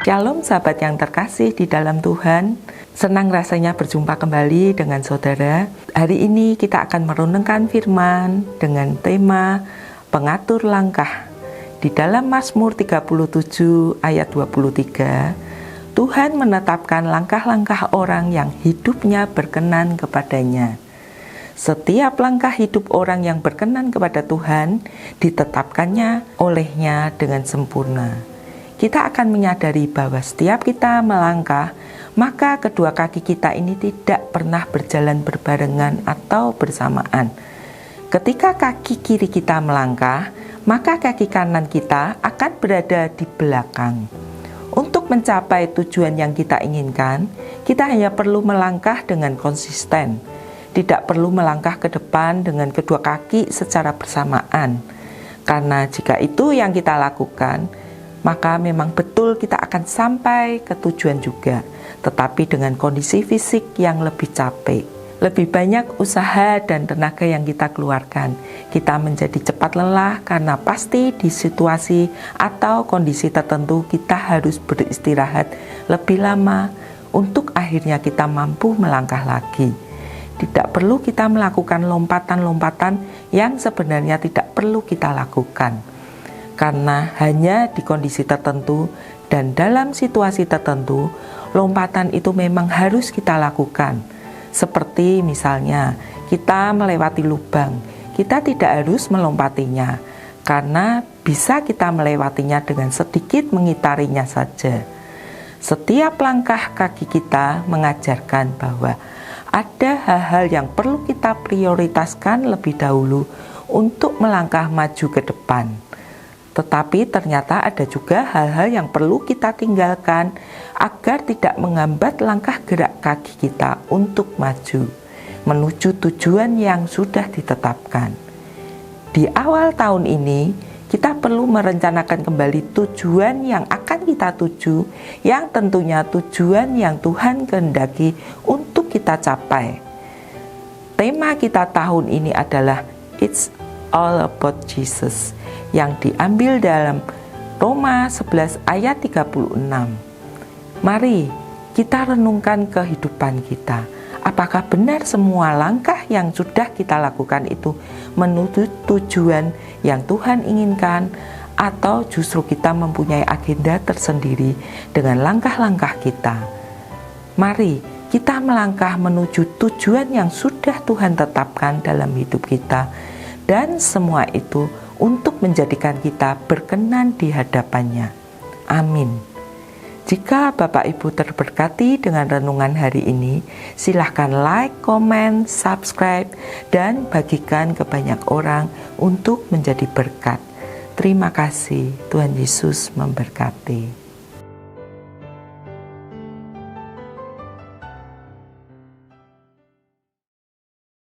Shalom sahabat yang terkasih di dalam Tuhan. Senang rasanya berjumpa kembali dengan saudara. Hari ini kita akan merenungkan firman dengan tema pengatur langkah. Di dalam Mazmur 37 ayat 23, Tuhan menetapkan langkah-langkah orang yang hidupnya berkenan kepadanya. Setiap langkah hidup orang yang berkenan kepada Tuhan ditetapkannya olehnya dengan sempurna. Kita akan menyadari bahwa setiap kita melangkah, maka kedua kaki kita ini tidak pernah berjalan berbarengan atau bersamaan. Ketika kaki kiri kita melangkah, maka kaki kanan kita akan berada di belakang. Untuk mencapai tujuan yang kita inginkan, kita hanya perlu melangkah dengan konsisten. Tidak perlu melangkah ke depan dengan kedua kaki secara bersamaan. Karena jika itu yang kita lakukan, maka memang betul kita akan sampai ke tujuan juga, tetapi dengan kondisi fisik yang lebih capek. Lebih banyak usaha dan tenaga yang kita keluarkan. Kita menjadi cepat lelah karena pasti di situasi atau kondisi tertentu kita harus beristirahat lebih lama untuk akhirnya kita mampu melangkah lagi. Tidak perlu kita melakukan lompatan-lompatan yang sebenarnya tidak perlu kita lakukan. Karena hanya di kondisi tertentu dan dalam situasi tertentu, lompatan itu memang harus kita lakukan. Seperti misalnya, kita melewati lubang, kita tidak harus melompatinya, karena bisa kita melewatinya dengan sedikit mengitarinya saja. Setiap langkah kaki kita mengajarkan bahwa ada hal-hal yang perlu kita prioritaskan lebih dahulu untuk melangkah maju ke depan. Tetapi ternyata ada juga hal-hal yang perlu kita tinggalkan agar tidak menghambat langkah gerak kaki kita untuk maju menuju tujuan yang sudah ditetapkan. Di awal tahun ini, kita perlu merencanakan kembali tujuan yang akan kita tuju, yang tentunya tujuan yang Tuhan kehendaki untuk kita capai. Tema kita tahun ini adalah It's All About Jesus, yang diambil dalam Roma 11 ayat 36. Mari kita renungkan kehidupan kita. Apakah benar semua langkah yang sudah kita lakukan itu menuju tujuan yang Tuhan inginkan, atau justru kita mempunyai agenda tersendiri dengan langkah-langkah kita? Mari kita melangkah menuju tujuan yang sudah Tuhan tetapkan dalam hidup kita, dan semua itu untuk menjadikan kita berkenan di hadapannya. Amin. Jika Bapak Ibu terberkati dengan renungan hari ini, silahkan like, komen, subscribe, dan bagikan ke banyak orang untuk menjadi berkat. Terima kasih, Tuhan Yesus memberkati.